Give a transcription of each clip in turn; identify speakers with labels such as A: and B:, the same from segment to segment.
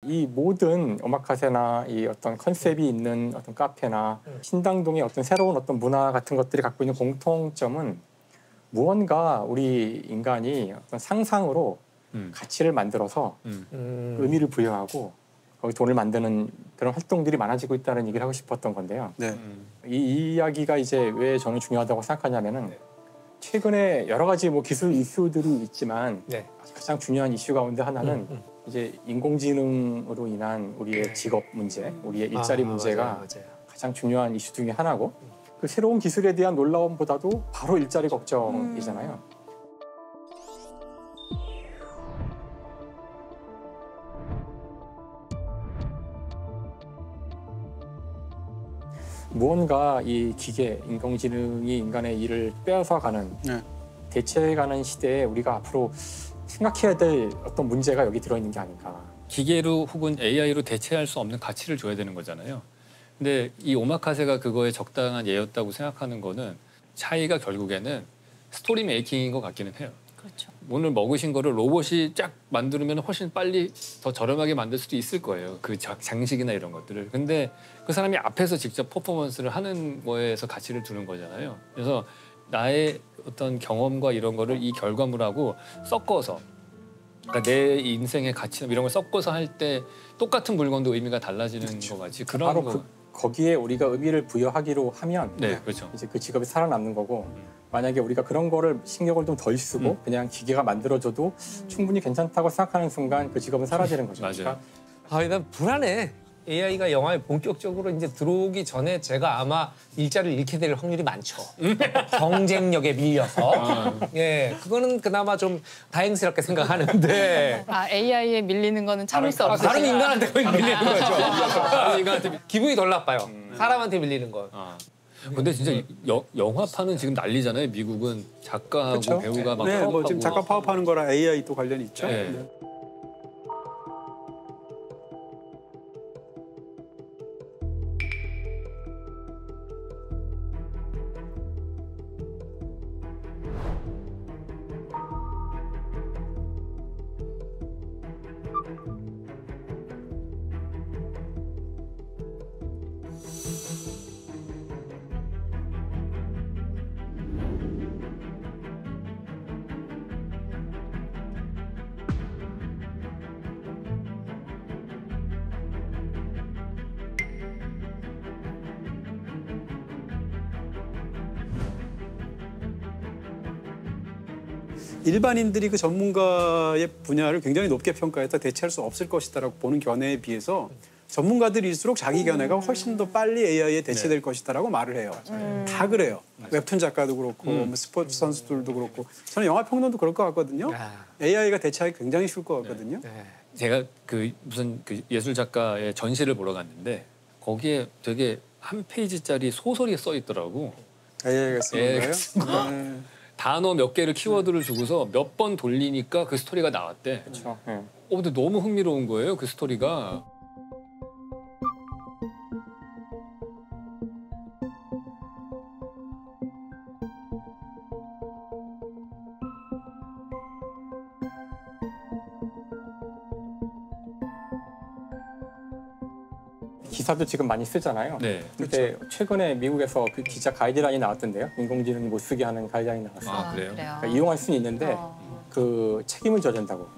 A: 이 모든 오마카세나 이 어떤 컨셉이 있는 어떤 카페나 신당동의 어떤 새로운 어떤 문화 같은 것들이 갖고 있는 공통점은 무언가 우리 인간이 어떤 상상으로 가치를 만들어서 의미를 부여하고 거기 돈을 만드는 그런 활동들이 많아지고 있다는 얘기를 하고 싶었던 건데요.
B: 네.
A: 이 이야기가 이제 왜 저는 중요하다고 생각하냐면은 최근에 여러 가지 뭐 기술 이슈들이 있지만 가장 중요한 이슈 가운데 하나는 이제 인공지능으로 인한 우리의 직업 문제, 우리의 일자리 문제가
C: 맞아요.
A: 가장 중요한 이슈 중에 하나고 그 새로운 기술에 대한 놀라움보다도 바로 일자리 걱정이잖아요. 무언가 이 기계, 인공지능이 인간의 일을 빼앗아가는, 대체해가는 시대에 우리가 앞으로 생각해야 될 어떤 문제가 여기 들어있는 게 아닌가.
D: 기계로 혹은 AI로 대체할 수 없는 가치를 줘야 되는 거잖아요. 근데 이 오마카세가 그거에 적당한 예였다고 생각하는 거는 차이가 결국에는 스토리 메이킹인 것 같기는 해요.
E: 그렇죠.
D: 오늘 먹으신 거를 로봇이 쫙 만들면 훨씬 빨리 더 저렴하게 만들 수도 있을 거예요. 그 장식이나 이런 것들을. 근데 그 사람이 앞에서 직접 퍼포먼스를 하는 거에서 가치를 두는 거잖아요. 그래서 나의 어떤 경험과 이런 거를 이 결과물하고 섞어서, 그러니까 내 인생의 가치 이런 걸 섞어서 할 때 똑같은 물건도 의미가 달라지는 것 같이 그런
A: 바로
D: 거.
A: 거기에 우리가 의미를 부여하기로 하면
D: 그렇죠.
A: 이제 그 직업이 살아남는 거고 만약에 우리가 그런 거를 신경을 좀 덜 쓰고 그냥 기계가 만들어줘도 충분히 괜찮다고 생각하는 순간 그 직업은 사라지는 거죠.
D: 맞아요.
C: 난 불안해. AI가 영화에 본격적으로 이제 들어오기 전에 제가 아마 일자리를 잃게 될 확률이 많죠. 경쟁력에 밀려서. 예, 그거는 그나마 좀 다행스럽게 생각하는데.
E: AI에 밀리는 거는 참을 수 없어요.
C: 다른 인간한테 밀리는 거죠. 인간한테 기분이 덜 나빠요. 사람한테 밀리는 건.
D: 근데 진짜 영화파는 지금 난리잖아요. 미국은 작가하고
B: 그렇죠?
D: 배우가 막
B: 네, 뭐 지금
D: 파업하고.
B: 작가 파업하는 거랑 AI 또 관련이 있죠.
D: 네.
B: 네. 일반인들이 그 전문가의 분야를 굉장히 높게 평가해서 대체할 수 없을 것이다라고 보는 견해에 비해서 전문가들일수록 자기 견해가 훨씬 더 빨리 AI에 대체될 것이다라고 말을 해요. 다 그래요. 웹툰 작가도 그렇고 뭐 스포츠 선수들도 그렇고 저는 영화 평론도 그럴 것 같거든요. AI가 대체하기 굉장히 쉬울 것 같거든요.
D: 제가 그 무슨 그 예술 작가의 전시를 보러 갔는데 거기에 되게 한 페이지짜리 소설이 써 있더라고.
B: AI가 쓰는 거예요? 네.
D: 단어 몇 개를 키워드를 주고서 몇 번 돌리니까 그 스토리가 나왔대.
A: 그렇죠. 네.
D: 근데 너무 흥미로운 거예요, 그 스토리가.
A: 기사도 지금 많이 쓰잖아요.
D: 네.
A: 근데 최근에 미국에서 그 기자 가이드라인이 나왔던데요. 인공지능이 못 쓰게 하는 가이드라인이 나왔어요.
D: 아, 그래요?
A: 그러니까 이용할 수는 있는데 그 책임을 져야 된다고.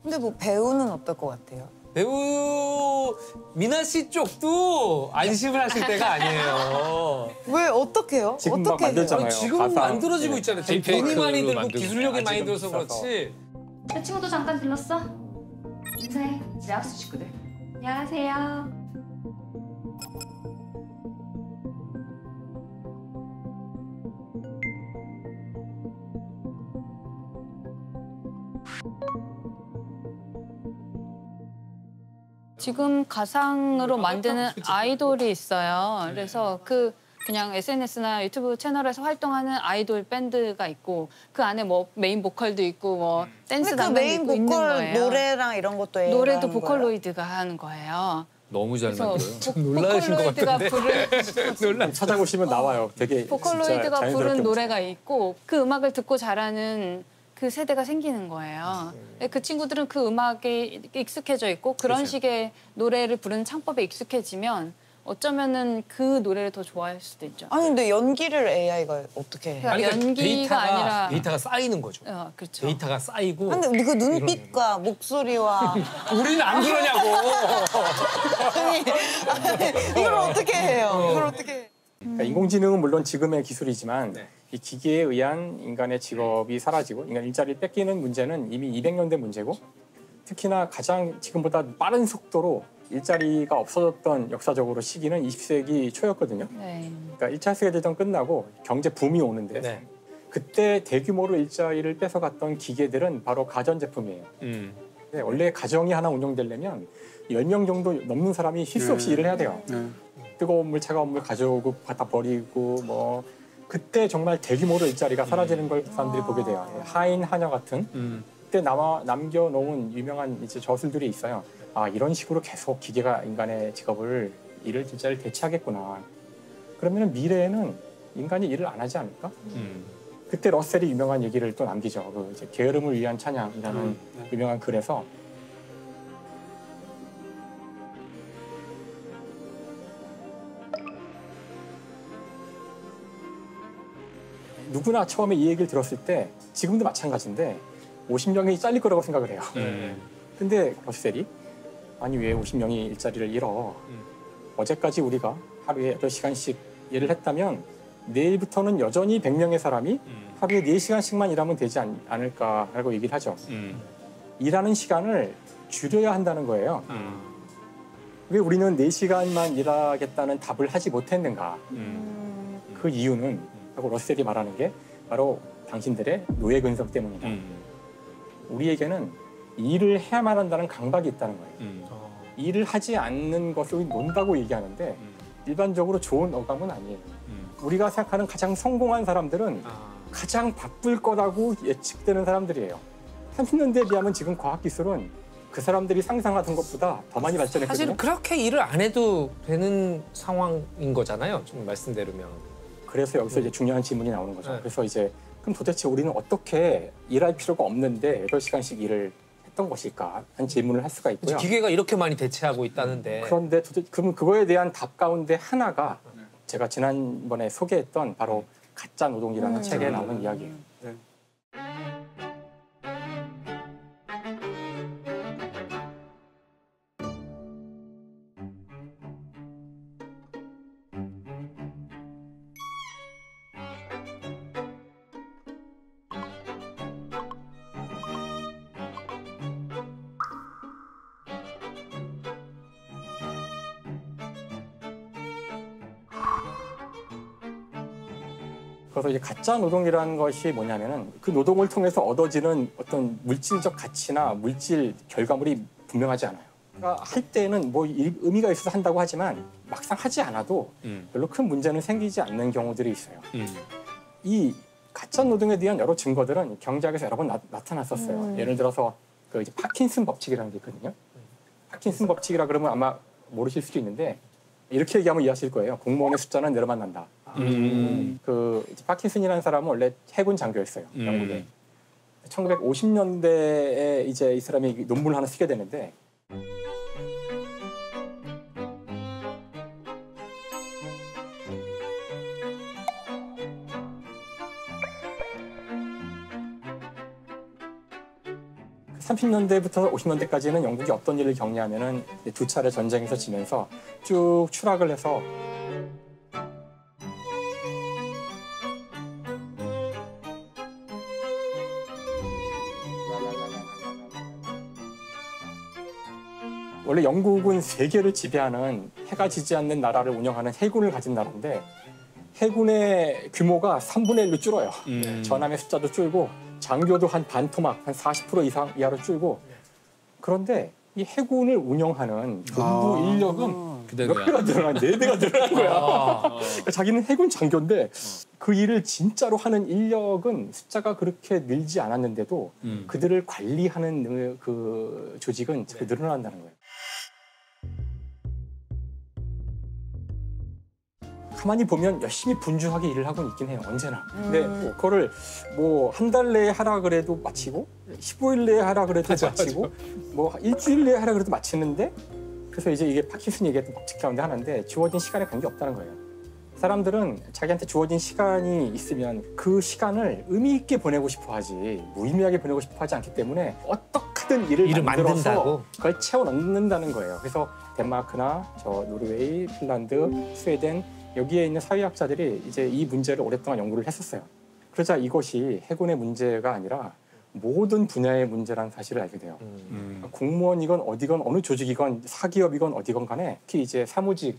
F: 근데 뭐 배우는 어떨 것 같아요?
C: 배우 미나 씨 쪽도 안심을 하실 때가 아니에요.
F: 왜 어떻게 해요?
A: 지금 막
F: 어떻게 해요?
A: 만들잖아요.
C: 지금
A: 가상.
C: 만들어지고
A: 네.
C: 있잖아요.
D: 딥페이크로
C: 돈이 많이 들고
D: 만들고.
C: 기술력이 많이
A: 지금
C: 들어서
A: 비싸서.
C: 그렇지.
G: 내 친구도 잠깐 들렀어. 인사해. 우리 학수 식구들. 안녕하세요.
E: 지금 가상으로 만드는 아이돌이 있어요. 그래서 그냥 SNS나 유튜브 채널에서 활동하는 아이돌 밴드가 있고 그 안에 뭐 메인 보컬도 있고 뭐 댄스
F: 그
E: 담당도
F: 메인
E: 있고 있는
F: 보컬
E: 거예요.
F: 노래랑 이런 것도 AI가
E: 노래도
F: 하는 거예요?
E: 보컬로이드가 하는 거예요.
D: 너무 잘
E: 그래서
D: 만들어요.
C: 놀라신 것
E: 보컬로이드가
C: 같은데.
E: 부른
A: 찾아보시면 나와요. 되게
E: 보컬로이드가
A: 진짜
E: 부른
A: 자연스럽게
E: 노래가 있고 그 음악을 듣고 자라는 그 세대가 생기는 거예요. 그 친구들은 그 음악에 익숙해져 있고 그런
B: 그렇죠.
E: 식의 노래를 부르는 창법에 익숙해지면 어쩌면은 그 노래를 더 좋아할 수도 있죠.
F: 아니 근데 연기를 AI가 어떻게 해?
E: 그러니까 연기가 아니라
C: 데이터가 쌓이는 거죠.
E: 그렇죠.
C: 데이터가 쌓이고
F: 근데 그 눈빛과 목소리와
C: 우리는 안 그러냐고.
F: 이걸 어떻게 해요? 이걸 어떻게 해?
A: 그러니까 인공지능은 물론 지금의 기술이지만
C: 네.
A: 이 기계에 의한 인간의 직업이 사라지고 인간 일자리를 뺏기는 문제는 이미 200년 된 문제고 특히나 가장 지금보다 빠른 속도로 일자리가 없어졌던 역사적으로 시기는 20세기 초였거든요.
E: 네.
A: 그러니까 1차 세계대전 끝나고 경제 붐이 오는데
C: 네.
A: 그때 대규모로 일자리를 뺏어갔던 기계들은 바로 가전제품이에요. 근데 원래 가정이 하나 운영되려면 10명 정도 넘는 사람이 쉴 수 없이 일을 해야 돼요. 뜨거운 물, 차가운 물 가져오고 갖다 버리고 뭐 그때 정말 대규모로 일자리가 사라지는 걸 사람들이 보게 돼요. 하인, 하녀 같은 그때 남겨놓은 유명한 이제 저술들이 있어요. 아 이런 식으로 계속 기계가 인간의 직업을 일자리를 대체하겠구나. 그러면 미래에는 인간이 일을 안 하지 않을까? 그때 러셀이 유명한 얘기를 또 남기죠. 그 이제 게으름을 위한 찬양이라는 유명한 글에서 누구나 처음에 이 얘기를 들었을 때 지금도 마찬가지인데 50명이 잘릴 거라고 생각을 해요. 근데 러셀이 아니 왜 50명이 일자리를 잃어? 어제까지 우리가 하루에 8시간씩 일을 했다면 내일부터는 여전히 100명의 사람이 하루에 4시간씩만 일하면 되지 않을까라고 얘기를 하죠. 일하는 시간을 줄여야 한다는 거예요. 왜 우리는 4시간만 일하겠다는 답을 하지 못했는가? 그 이유는 하고 러셀이 말하는 게 바로 당신들의 노예 근성 때문이다. 우리에게는 일을 해야만 한다는 강박이 있다는 거예요. 일을 하지 않는 것을 논다고 얘기하는데 일반적으로 좋은 어감은 아니에요. 우리가 생각하는 가장 성공한 사람들은 가장 바쁠 거라고 예측되는 사람들이에요. 30년대에 비하면 지금 과학기술은 그 사람들이 상상하던 것보다 더 많이 발전했거든요.
C: 사실 그렇게 일을 안 해도 되는 상황인 거잖아요. 좀 말씀대로면.
A: 그래서 여기서 이제 중요한 질문이 나오는 거죠.
C: 네.
A: 그래서 이제 그럼 도대체 우리는 어떻게 일할 필요가 없는데 8시간씩 일을 했던 것일까 하는 질문을 할 수가 있고요.
C: 기계가 이렇게 많이 대체하고 있다는데.
A: 그런데 그럼 그거에 대한 답 가운데 하나가 제가 지난번에 소개했던 바로 가짜 노동이라는 책에 나오는 이야기예요.
B: 네.
A: 그래서 이제 가짜 노동이라는 것이 뭐냐면은 그 노동을 통해서 얻어지는 어떤 물질적 가치나 물질 결과물이 분명하지 않아요. 그러니까 할 때는 뭐 의미가 있어서 한다고 하지만 막상 하지 않아도 별로 큰 문제는 생기지 않는 경우들이 있어요. 이 가짜 노동에 대한 여러 증거들은 경제학에서 여러 번 나타났었어요. 예를 들어서 그 이제 파킨슨 법칙이라는 게 있거든요. 파킨슨 법칙이라 그러면 아마 모르실 수도 있는데 이렇게 얘기하면 이해하실 거예요. 공무원의 숫자는 늘어만 난다. 그 이제 파킨슨이라는 사람은 원래 해군 장교였어요. 영국에. 1950년대에 이제 이 사람이 논문을 하나 쓰게 되는데 그 30년대부터 50년대까지는 영국이 어떤 일을 겪냐면은 두 차례 전쟁에서 지면서 쭉 추락을 해서 원래 영국은 세계를 지배하는 해가 지지 않는 나라를 운영하는 해군을 가진 나라인데 해군의 규모가 3분의 1로 줄어요. 전함의 숫자도 줄고 장교도 한 반토막, 한 40% 이상 이하로 줄고 그런데 이 해군을 운영하는 본부 인력은 몇 배가 늘어난, 4배가 늘어난 거야. 그러니까 자기는 해군 장교인데 그 일을 진짜로 하는 인력은 숫자가 그렇게 늘지 않았는데도 그들을 관리하는 그 조직은 늘어난다는 거예요. 가만히 보면 열심히 분주하게 일을 하고 있긴 해요. 언제나. 근데 그거를 뭐 한 달 내에 하라 그래도 마치고 15일 내에 하라 그래도 마치고 뭐 일주일 내에 하라 그래도 마치는데 그래서 이제 이게 파킨슨이 얘기했던 법칙 가운데 하나인데 주어진 시간에 관계 없다는 거예요. 사람들은 자기한테 주어진 시간이 있으면 그 시간을 의미 있게 보내고 싶어 하지 무의미하게 보내고 싶어 하지 않기 때문에 어떻게든 일을 만들어서
C: 만든다고?
A: 그걸 채워 넣는다는 거예요. 그래서 덴마크나 저 노르웨이, 핀란드, 스웨덴 여기에 있는 사회학자들이 이제 이 문제를 오랫동안 연구를 했었어요. 그러자 이것이 해군의 문제가 아니라 모든 분야의 문제라는 사실을 알게 돼요. 공무원이건 어디건 어느 조직이건 사기업이건 어디건 간에 특히 이제 사무직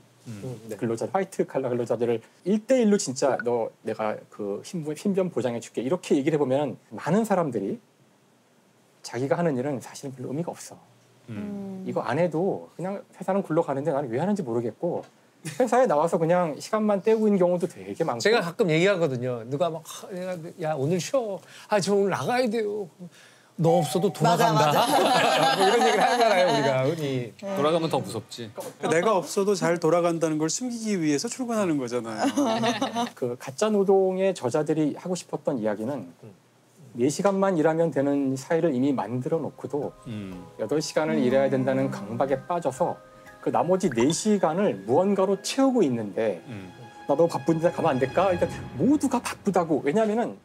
A: 근로자, 화이트 칼라 근로자들을 1대1로 진짜 너 내가 그 신변 보장해 줄게 이렇게 얘기를 해보면 많은 사람들이 자기가 하는 일은 사실은 별로 의미가 없어. 이거 안 해도 그냥 회사는 굴러가는데 나는 왜 하는지 모르겠고 회사에 나와서 그냥 시간만 때우고 있는 경우도 되게 많고
C: 제가 가끔 얘기하거든요. 누가 막 내가 야 오늘 쉬어. 저 오늘 나가야 돼요. 너 없어도 돌아간다. 뭐 이런 얘기를 하잖아요 우리가 흔히.
D: 돌아가면 더 무섭지.
B: 내가 없어도 잘 돌아간다는 걸 숨기기 위해서 출근하는 거잖아요.
A: 그 가짜 노동의 저자들이 하고 싶었던 이야기는 4시간만 일하면 되는 사회를 이미 만들어 놓고도 8시간을 일해야 된다는 강박에 빠져서 그 나머지 4시간을 무언가로 채우고 있는데 나 너무 바쁜데 가면 안 될까? 그러니까 모두가 바쁘다고. 왜냐하면은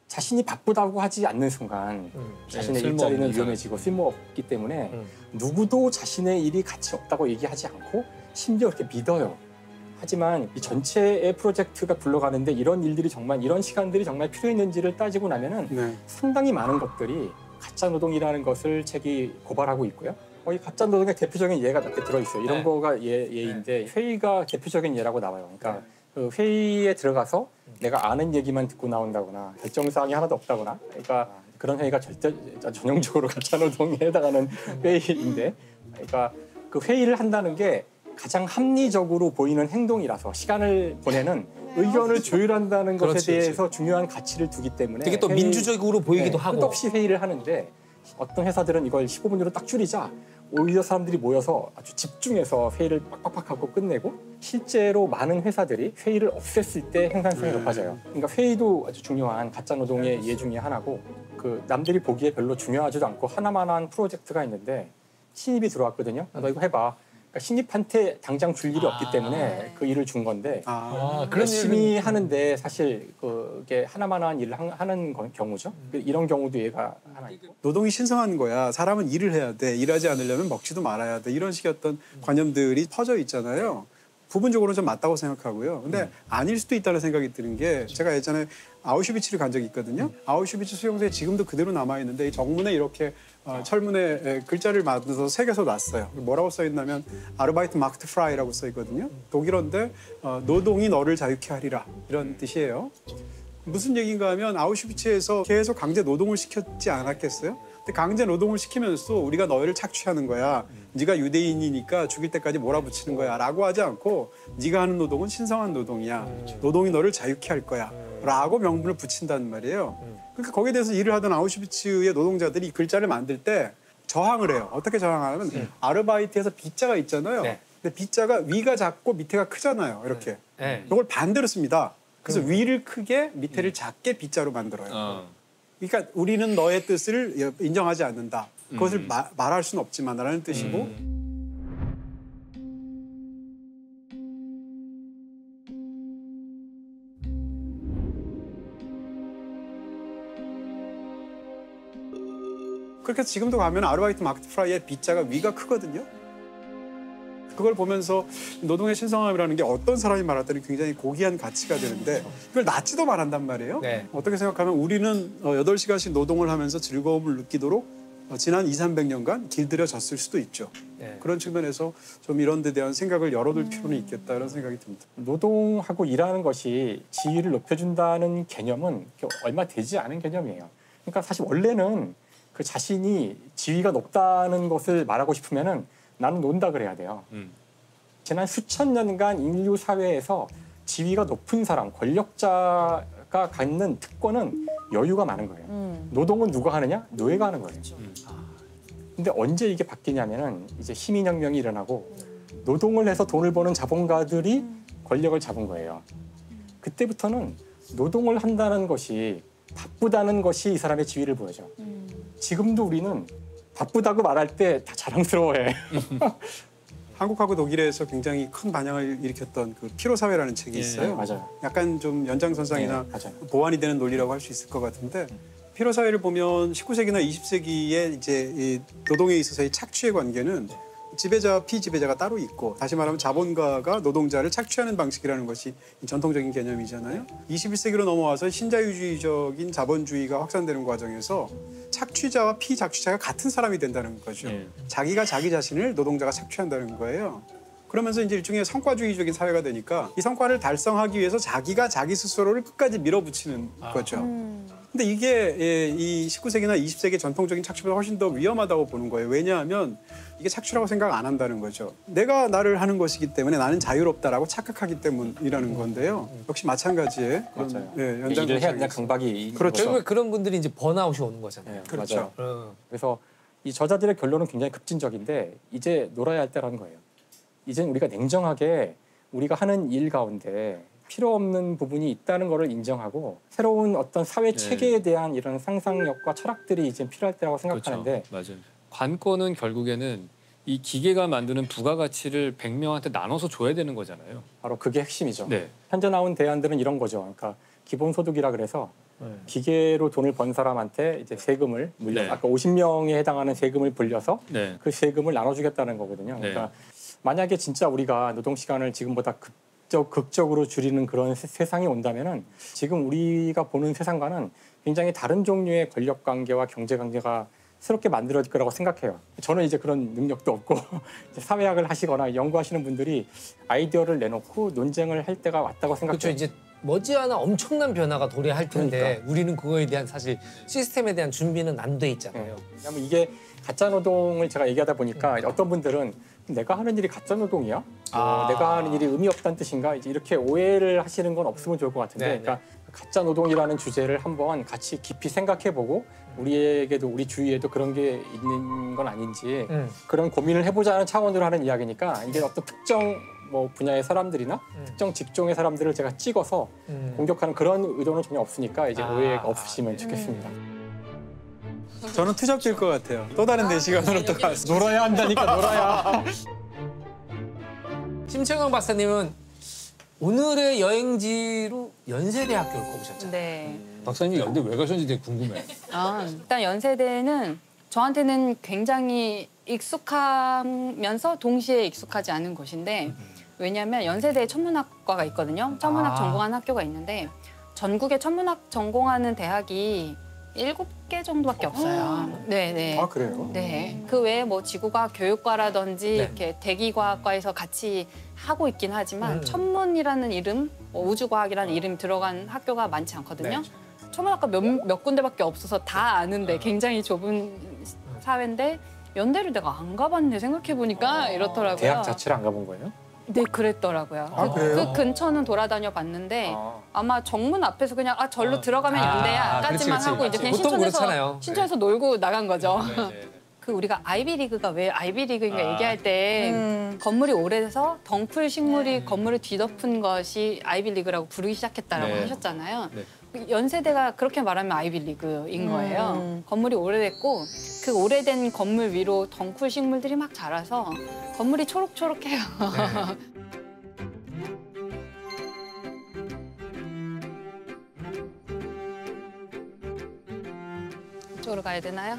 A: 자신이 바쁘다고 하지 않는 순간 자신의 일자리는 위험해지고 쓸모없기 때문에 누구도 자신의 일이 가치 없다고 얘기하지 않고 심지어 그렇게 믿어요. 하지만 이 전체의 프로젝트가 굴러가는데 이런 일들이 정말 이런 시간들이 정말 필요했는지를 따지고 나면은 상당히 많은 것들이 가짜 노동이라는 것을 책이 고발하고 있고요. 이 가짜 노동의 대표적인 예가 몇 개 들어있어요. 이런 거가 예인데 회의가 대표적인 예라고 나와요. 그러니까 그 회의에 들어가서 내가 아는 얘기만 듣고 나온다거나 결정사항이 하나도 없다거나 그러니까 그런 회의가 절대 전형적으로 가짜 노동에 해당하는 회의인데 그러니까 그 회의를 한다는 게 가장 합리적으로 보이는 행동이라서 시간을 보내는 의견을 조율한다는 것에 대해서 중요한 가치를 두기 때문에
C: 되게 또 민주적으로 보이기도 하고
A: 끝없이 회의를 하는데 어떤 회사들은 이걸 15분으로 딱 줄이자 오히려 사람들이 모여서 아주 집중해서 회의를 빡빡빡 하고 끝내고 실제로 많은 회사들이 회의를 없앴을 때 생산성이 높아져요. 그러니까 회의도 아주 중요한 가짜 노동의 예 중에 하나고 그 남들이 보기에 별로 중요하지도 않고 하나만한 프로젝트가 있는데 신입이 들어왔거든요. 너 이거 해봐. 그러니까 신입한테 당장 줄 일이 없기 때문에 그 일을 준 건데 열심히 하는데 사실 그게 하나만한 일을 하는 경우죠. 이런 경우도 얘가 하나 있고.
B: 노동이 신성한 거야. 사람은 일을 해야 돼. 일하지 않으려면 먹지도 말아야 돼. 이런 식의 어떤 관념들이 퍼져 있잖아요. 부분적으로 좀 맞다고 생각하고요. 근데 아닐 수도 있다는 생각이 드는 게 제가 예전에 아우슈비츠를 간 적이 있거든요. 아우슈비츠 수용소에 지금도 그대로 남아있는데 이 정문에 이렇게 철문에 글자를 만들어서 새겨서 놨어요. 뭐라고 써있냐면 아르바이트 마크트 프라이라고 써있거든요. 독일어인데 노동이 너를 자유케 하리라 이런 뜻이에요. 무슨 얘기인가 하면 아우슈비츠에서 계속 강제 노동을 시켰지 않았겠어요? 근데 강제 노동을 시키면서 우리가 너희를 착취하는 거야. 네가 유대인이니까 죽일 때까지 몰아붙이는 거야 라고 하지 않고 네가 하는 노동은 신성한 노동이야. 노동이 너를 자유케 할 거야 라고 명분을 붙인다는 말이에요. 그러니까 거기에 대해서 일을 하던 아우슈비츠의 노동자들이 이 글자를 만들 때 저항을 해요. 어떻게 저항하냐면 아르바이트에서 B자가 있잖아요. 근데 B자가 위가 작고 밑에가 크잖아요. 이렇게. 이걸 반대로 씁니다. 그래서 위를 크게 밑에를 작게 B자로 만들어요. 그러니까 우리는 너의 뜻을 인정하지 않는다. 그것을 말할 수는 없지만 라는 뜻이고 그렇게 해서 지금도 가면 아르바이트 마크트 프라이의 B자가 위가 크거든요. 그걸 보면서 노동의 신성함이라는 게 어떤 사람이 말할 때는 굉장히 고귀한 가치가 되는데 그걸 낮지도 말한단 말이에요. 어떻게 생각하면 우리는 8시간씩 노동을 하면서 즐거움을 느끼도록 지난 200~300년간 길들여졌을 수도 있죠. 그런 측면에서 좀 이런 데 대한 생각을 열어둘 필요는 있겠다 이런 생각이 듭니다.
A: 노동하고 일하는 것이 지위를 높여준다는 개념은 얼마 되지 않은 개념이에요. 그러니까 사실 원래는 그 자신이 지위가 높다는 것을 말하고 싶으면은 나는 논다 그래야 돼요. 지난 수천 년간 인류 사회에서 지위가 높은 사람, 권력자가 갖는 특권은 여유가 많은 거예요. 노동은 누가 하느냐? 노예가 하는 거예요. 근데 언제 이게 바뀌냐면은 이제 시민혁명이 일어나고 노동을 해서 돈을 버는 자본가들이 권력을 잡은 거예요. 그때부터는 노동을 한다는 것이 바쁘다는 것이 이 사람의 지위를 보여줘. 지금도 우리는 바쁘다고 말할 때 다 자랑스러워해.
B: 한국하고 독일에서 굉장히 큰 반향을 일으켰던 그 피로 사회라는 책이 있어요.
A: 맞아요.
B: 약간 좀 연장선상이나
A: 맞아요.
B: 보완이 되는 논리라고 할 수 있을 것 같은데 피로 사회를 보면 19세기나 20세기에 이제 이 노동에 있어서의 착취의 관계는 지배자, 피지배자가 따로 있고 다시 말하면 자본가가 노동자를 착취하는 방식이라는 것이 전통적인 개념이잖아요. 21세기로 넘어와서 신자유주의적인 자본주의가 확산되는 과정에서 착취자와 피착취자가 같은 사람이 된다는 거죠. 자기가 자기 자신을 노동자가 착취한다는 거예요. 그러면서 이제 일종의 성과주의적인 사회가 되니까 이 성과를 달성하기 위해서 자기가 자기 스스로를 끝까지 밀어붙이는 거죠. 근데 이게 이 19세기나 20세기 전통적인 착취보다 훨씬 더 위험하다고 보는 거예요. 왜냐하면 이게 착취라고 생각 안 한다는 거죠. 내가 나를 하는 것이기 때문에 나는 자유롭다라고 착각하기 때문이라는 건데요. 역시 마찬가지의
A: 맞아요.
B: 연장선상에서.
A: 일을 해야 그냥 강박이.
B: 그렇죠.
C: 결국에 그런 분들이 이제 번아웃이 오는 거잖아요.
B: 그렇죠.
A: 맞아요. 그래서 이 저자들의 결론은 굉장히 급진적인데 이제 놀아야 할 때라는 거예요. 이제는 우리가 냉정하게 우리가 하는 일 가운데 필요 없는 부분이 있다는 것을 인정하고 새로운 어떤 사회 체계에 대한 이런 상상력과 철학들이 이제 필요할 때라고 생각하는데
D: 그렇죠. 맞아요. 관건은 결국에는 이 기계가 만드는 부가가치를 100명한테 나눠서 줘야 되는 거잖아요.
A: 바로 그게 핵심이죠.
D: 네.
A: 현재 나온 대안들은 이런 거죠. 그러니까 기본소득이라 그래서 기계로 돈을 번 사람한테 이제 세금을 물려 아까 50명에 해당하는 세금을 불려서 그 세금을 나눠주겠다는 거거든요. 그러니까 만약에 진짜 우리가 노동 시간을 지금보다 극적으로 줄이는 그런 세상이 온다면은 지금 우리가 보는 세상과는 굉장히 다른 종류의 권력 관계와 경제 관계가 새롭게 만들어질 거라고 생각해요. 저는 이제 그런 능력도 없고 사회학을 하시거나 연구하시는 분들이 아이디어를 내놓고 논쟁을 할 때가 왔다고 생각해요.
C: 그렇죠. 이제 머지않아 엄청난 변화가 도래할 텐데
A: 그러니까.
C: 우리는 그거에 대한 사실 시스템에 대한 준비는 안 돼 있잖아요.
A: 왜냐하면 이게 가짜 노동을 제가 얘기하다 보니까 어떤 분들은 내가 하는 일이 가짜 노동이야? 내가 하는 일이 의미 없다는 뜻인가? 이제 이렇게 오해를 하시는 건 없으면 좋을 것 같은데, 그러니까 가짜 노동이라는 주제를 한번 같이 깊이 생각해보고 우리에게도 우리 주위에도 그런 게 있는 건 아닌지 그런 고민을 해보자는 차원으로 하는 이야기니까 이게 어떤 특정 뭐 분야의 사람들이나 특정 직종의 사람들을 제가 찍어서 공격하는 그런 의도는 전혀 없으니까 이제 오해가 없으시면 좋겠습니다.
B: 저는 투잡될 것 같아요. 또 다른 내 시간으로 또 가서
A: 놀아야 한다니까 놀아야.
C: 심채경 박사님은 오늘의 여행지로 연세대학교를 꼽으셨잖아요.
E: 네.
D: 박사님이 연대 왜 가셨는지 되게 궁금해.
E: 일단 연세대는 저한테는 굉장히 익숙하면서 동시에 익숙하지 않은 곳인데 왜냐하면 연세대에 천문학과가 있거든요. 천문학 전공하는 학교가 있는데 전국에 천문학 전공하는 대학이 7개 정도밖에 없어요. 네네.
B: 아 그래요?
E: 네. 그 외에 뭐 지구과학 교육과라든지 이렇게 대기과학과에서 같이 하고 있긴 하지만 천문이라는 이름, 뭐 우주과학이라는 이름이 들어간 학교가 많지 않거든요. 천문학과 몇 군데밖에 없어서 다 아는데 굉장히 좁은 사회인데 연대를 내가 안 가봤네 생각해보니까 이렇더라고요.
A: 대학 자체를 안 가본 거예요?
E: 네, 그랬더라고요.
B: 그래요?
E: 그 근처는 돌아다녀 봤는데 아마 정문 앞에서 그냥 절로 들어가면 연대야까지만 하고 이제 그냥
C: 보통 그렇잖아요.
E: 신촌에서 놀고 나간 거죠. 그 우리가 아이비리그가 왜 아이비리그인가 얘기할 때 건물이 오래돼서 덩쿨 식물이 건물을 뒤덮은 것이 아이비리그라고 부르기 시작했다라고 하셨잖아요. 연세대가 그렇게 말하면 아이비리그인 거예요. 건물이 오래됐고 그 오래된 건물 위로 덩쿨 식물들이 막 자라서 건물이 초록초록해요. 이쪽으로 가야 되나요?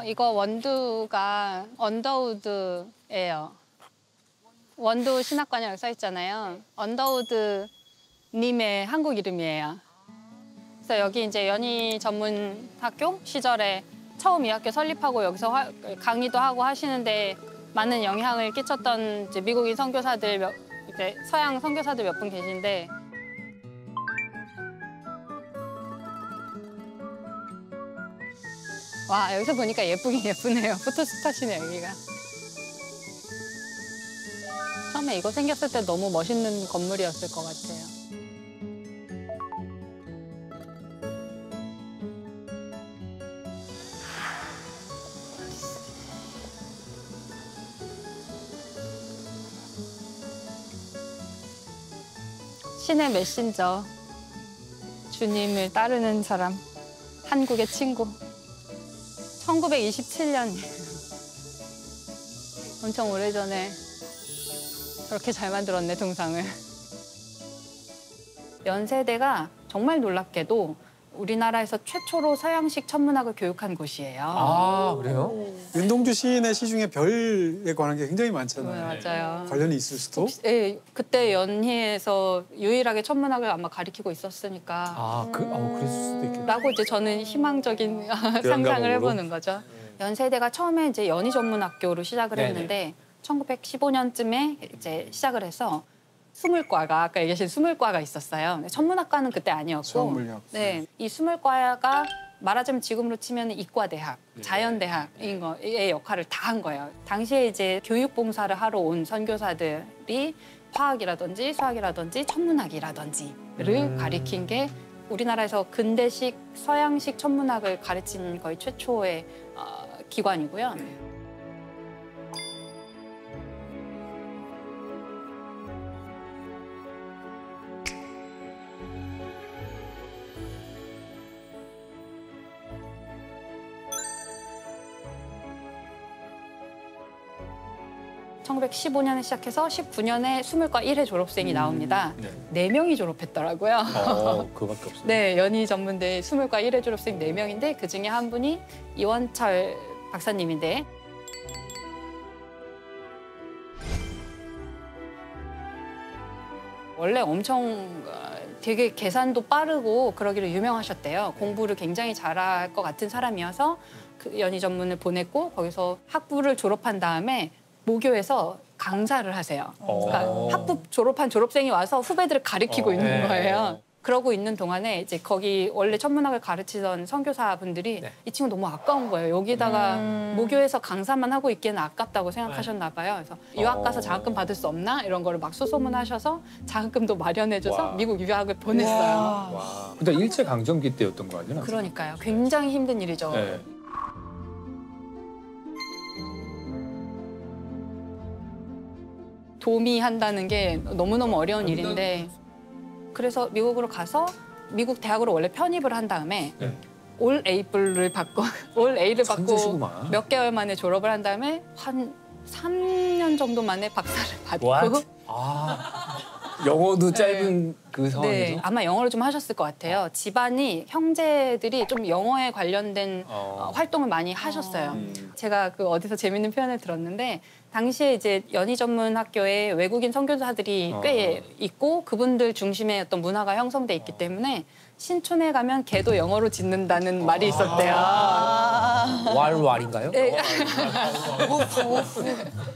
E: 이거 원두가 언더우드예요. 원두 신학관이라고 써 있잖아요. 언더우드 님의 한국 이름이에요. 그래서 여기 이제 연희 전문 학교 시절에 처음 이 학교 설립하고 여기서 강의도 하고 하시는데 많은 영향을 끼쳤던 이제 미국인 선교사들 이제 서양 선교사들 몇 분 계신데 와 여기서 보니까 예쁘긴 예쁘네요. 포토스팟이네 여기가. 처음에 이거 생겼을 때 너무 멋있는 건물이었을 것 같아요. 신의 메신저, 주님을 따르는 사람, 한국의 친구. 1927년 엄청 오래전에 저렇게 잘 만들었네, 동상을. 연세대가 정말 놀랍게도 우리나라에서 최초로 서양식 천문학을 교육한 곳이에요.
C: 아, 그래요?
B: 윤동주 시인의 시 중에 별에 관한 게 굉장히 많잖아요.
E: 네, 맞아요.
B: 관련이 있을 수도.
E: 네, 그때 연희에서 유일하게 천문학을 아마 가르치고 있었으니까
C: 아, 그랬을 수도 있겠다.
E: 라고 이제 저는 희망적인 상상을 해보는 거죠. 연세대가 처음에 이제 연희 전문학교로 시작을
C: 네네.
E: 했는데 1915년쯤에 이제 시작을 해서 수물과가 아까 얘기하신 수물과가 있었어요. 천문학과는 그때 아니었고,
B: 수학물리학.
E: 네, 이 수물과가 말하자면 지금으로 치면 이과대학, 자연대학인 거의 역할을 다 한 거예요. 당시에 이제 교육봉사를 하러 온 선교사들이 화학이라든지 수학이라든지 천문학이라든지를 가리킨 게 우리나라에서 근대식 서양식 천문학을 가르친 거의 최초의 기관이고요. (1915년에) 시작해서 (19년에) 수물과 1회 졸업생이 나옵니다. 네 명이 졸업했더라고요.
D: 그거밖에 없어요.
E: 네, 연희 전문대 수물과 1회 졸업생 4명인데 그중에 한 분이 이원철 박사님인데 원래 엄청 되게 계산도 빠르고 그러기로 유명하셨대요. 공부를 굉장히 잘할 것 같은 사람이어서 그 연희 전문을 보냈고 거기서 학부를 졸업한 다음에 모교에서 강사를 하세요. 그러니까 학부 졸업한 졸업생이 와서 후배들을 가르치고 있는 거예요. 그러고 있는 동안에 이제 거기 원래 천문학을 가르치던 선교사분들이 이 친구 너무 아까운 거예요. 여기다가 모교에서 강사만 하고 있기에는 아깝다고 생각하셨나 봐요. 그래서 유학 가서 장학금 받을 수 없나? 이런 거를 막 수소문하셔서 장학금도 마련해줘서 미국 유학을 보냈어요.
D: 근데 일제 강점기 때였던 거 아니야?
E: 그러니까요. 굉장히 힘든 일이죠.
D: 네.
E: 도미한다는 게 너무너무 어려운 일인데 그래서 미국으로 가서 미국 대학으로 원래 편입을 한 다음에 올 A를 받고 올 A를 받고
D: 천재시구만.
E: 몇 개월 만에 졸업을 한 다음에 한 3년 정도 만에 박사를 받고
C: 영어도 짧은 그 상황에서?
E: 네, 아마 영어를 좀 하셨을 것 같아요. 집안이 형제들이 좀 영어에 관련된 활동을 많이 하셨어요. 제가 그 어디서 재밌는 표현을 들었는데 당시에 이제 연희 전문 학교에 외국인 선교사들이 꽤 있고 그분들 중심의 어떤 문화가 형성돼 있기 때문에 신촌에 가면 걔도 영어로 짓는다는 말이 있었대요.
C: 왈왈인가요?
E: 네.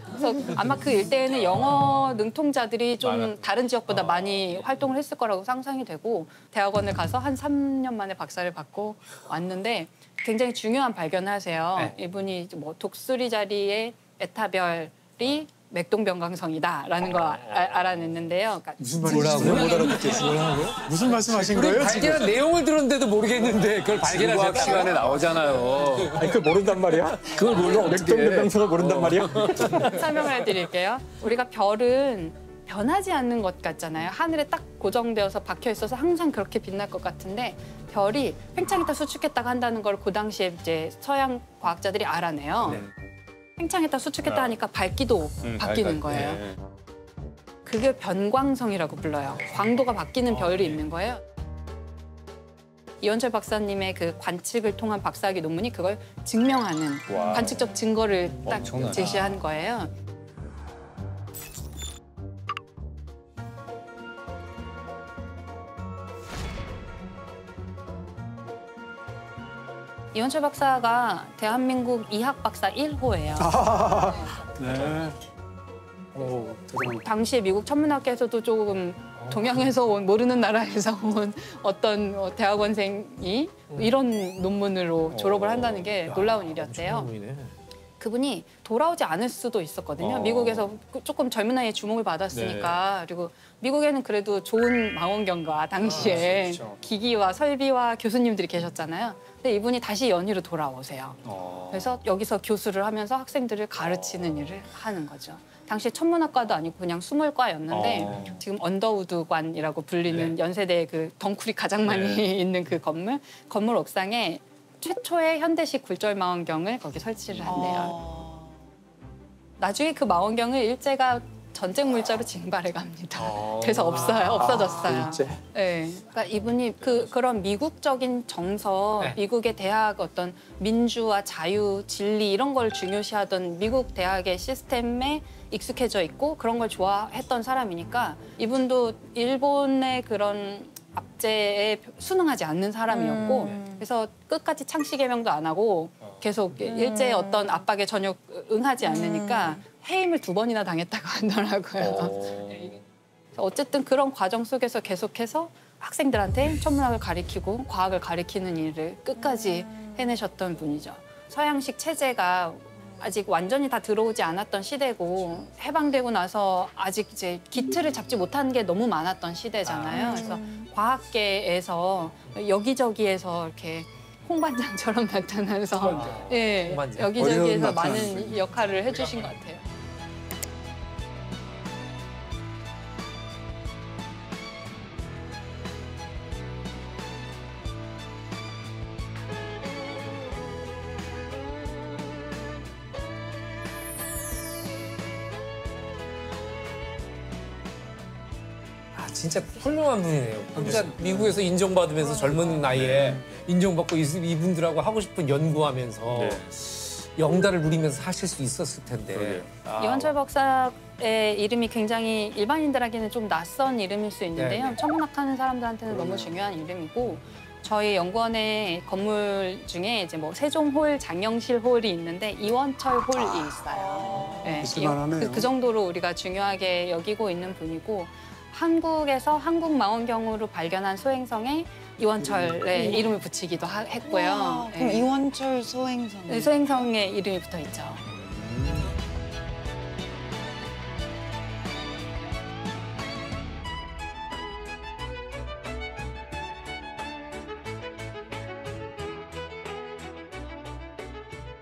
E: 그래서 아마 그 일대에는 영어 능통자들이 좀 다른 지역보다 많이 활동을 했을 거라고 상상이 되고 대학원을 가서 한 3년 만에 박사를 받고 왔는데 굉장히 중요한 발견을 하세요. 이분이 뭐 독수리 자리에 에타별이 맥동병강성이다라는 거 알아냈는데요. 그러니까
B: 무슨 말인지 못 알아듣겠어요. 무슨 말씀하신 거예요?
C: 발견한 내용을 들었는데도 모르겠는데 그걸 발견하셨다고?
D: 과학 시간에 나오잖아요.
A: 아니 그걸 모른단 말이야?
D: 그걸 몰라
A: 맥동병강성을 모른단 말이야?
E: 설명을 해드릴게요. 우리가 별은 변하지 않는 것 같잖아요. 하늘에 딱 고정되어서 박혀 있어서 항상 그렇게 빛날 것 같은데 별이 팽창했다 수축했다가 한다는 걸 그 당시에 이제 서양 과학자들이 알아내요. 팽창했다 수축했다 하니까 밝기도 바뀌는 거예요. 그게 변광성이라고 불러요. 광도가 바뀌는 별이 있는 거예요. 이원철 박사님의 그 관측을 통한 박사학위 논문이 그걸 증명하는 관측적 증거를 딱
D: 엄청나다.
E: 제시한 거예요. 이원철 박사가 대한민국 이학 박사 1호예요.
B: 네. 오, 대단하다.
E: 당시에 미국 천문학계에서도 조금 동양에서 온 모르는 나라에서 온 어떤 대학원생이 이런 논문으로 졸업을 한다는 게 놀라운 일이었대요. 그 그분이 돌아오지 않을 수도 있었거든요. 미국에서 조금 젊은 나이에 주목을 받았으니까. 그리고 미국에는 그래도 좋은 망원경과 당시에
A: 그렇죠.
E: 기기와 설비와 교수님들이 계셨잖아요. 근데 이분이 다시 연희로 돌아오세요. 그래서 여기서 교수를 하면서 학생들을 가르치는 일을 하는 거죠. 당시 천문학과도 아니고 그냥 수물과였는데 지금 언더우드관이라고 불리는 연세대 그 덩쿨이 가장 많이 있는 그 건물 옥상에 최초의 현대식 굴절 망원경을 거기 설치를 한대요. 나중에 그 망원경을 일제가 전쟁 물자로 징발해 갑니다. 그래서 없어졌어요.
A: 일제.
E: 네. 그러니까 이분이 그런 미국적인 정서, 미국의 대학 어떤 민주와 자유, 진리 이런 걸 중요시하던 미국 대학의 시스템에 익숙해져 있고 그런 걸 좋아했던 사람이니까 이분도 일본의 그런 압제에 순응하지 않는 사람이었고 그래서 끝까지 창씨 개명도 안 하고 계속 일제의 어떤 압박에 전혀 응하지 않으니까 해임을 2번이나 당했다고 하더라고요. 어쨌든 그런 과정 속에서 계속해서 학생들한테 천문학을 가리키고 과학을 가리키는 일을 끝까지 해내셨던 분이죠. 서양식 체제가 아직 완전히 다 들어오지 않았던 시대고 해방되고 나서 아직 이제 기틀을 잡지 못한 게 너무 많았던 시대잖아요. 그래서 과학계에서 여기저기에서 이렇게 홍반장처럼 나타나서 예,
C: 홍반장.
E: 여기저기에서 많은 역할을 해주신 것 같아요.
C: 진짜 훌륭한 분이네요. 진짜 미국에서 인정받으면서 젊은 나이에 인정받고 이분들하고 하고 싶은 연구하면서 영달을 누리면서 하실 수 있었을 텐데.
E: 이원철 박사의 이름이 굉장히 일반인들에게는 좀 낯선 이름일 수 있는데요. 천문학하는 사람들한테는 너무 중요한 이름이고 저희 연구원의 건물 중에 이제 뭐 세종홀, 장영실 홀이 있는데 이원철 홀이 있어요. 네, 그 정도로 우리가 중요하게 여기고 있는 분이고 한국에서 한국 망원경으로 발견한 소행성에 이원철의 이름을 붙이기도 했고요.
F: 그럼 이원철 소행성.
E: 네, 소행성에 이름이 붙어 있죠.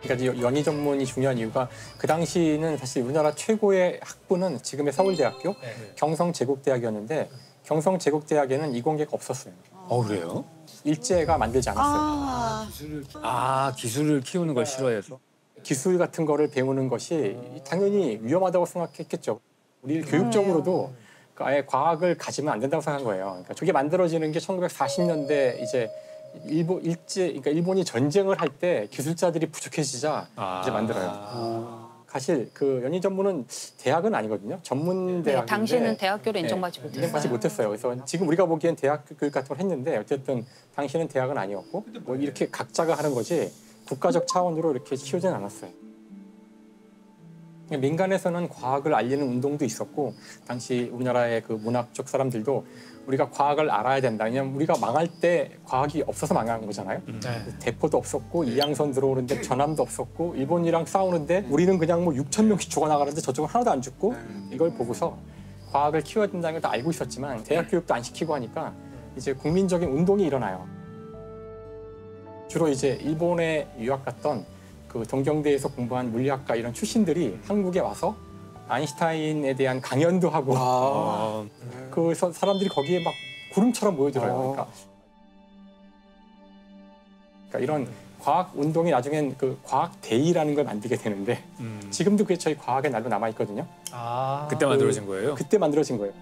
A: 그러니까 연희 전문이 중요한 이유가 그 당시는 사실 우리나라 최고의 학부는 지금의 서울대학교, 경성제국대학이었는데 경성제국대학에는 이공계가 없었어요.
D: 그래요?
A: 일제가 만들지 않았어요.
D: 기술을 키우는 걸 싫어해서.
A: 기술 같은 거를 배우는 것이 당연히 위험하다고 생각했겠죠. 우리 교육적으로도 아예 과학을 가지면 안 된다고 생각한 거예요. 그러니까 저게 만들어지는 게 1940년대 이제 그러니까 일본이 전쟁을 할 때 기술자들이 부족해지자 이제 만들어요. 사실 그 연희 전문은 대학은 아니거든요. 전문 대학인데
E: 당시는 대학교를 인정받지 못했어요.
A: 인정받지 못했어요. 그래서 지금 우리가 보기엔 대학 교육 같은 걸 했는데 어쨌든 당시는 대학은 아니었고 뭐 이렇게 각자가 하는 거지 국가적 차원으로 이렇게 키우진 않았어요. 민간에서는 과학을 알리는 운동도 있었고 당시 우리나라의 그 문학 쪽 사람들도 우리가 과학을 알아야 된다. 왜냐면 우리가 망할 때 과학이 없어서 망한 거잖아요. 대포도 없었고 이양선 들어오는데 전함도 없었고 일본이랑 싸우는데 우리는 그냥 뭐 6,000명씩 죽어나가는데 저쪽은 하나도 안 죽고 이걸 보고서 과학을 키워야 된다는 걸 알고 있었지만 대학 교육도 안 시키고 하니까 이제 국민적인 운동이 일어나요. 주로 이제 일본에 유학 갔던 그 동경대에서 공부한 물리학과 이런 출신들이 한국에 와서 아인슈타인에 대한 강연도 하고 그 사람들이 거기에 막 구름처럼 모여들어요. 그러니까 이런 과학 운동이 나중엔 그 과학 데이라는 걸 만들게 되는데 지금도 그게 저희 과학의 날로 남아 있거든요.
D: 그때 만들어진 거예요?
A: 그때 만들어진 거예요.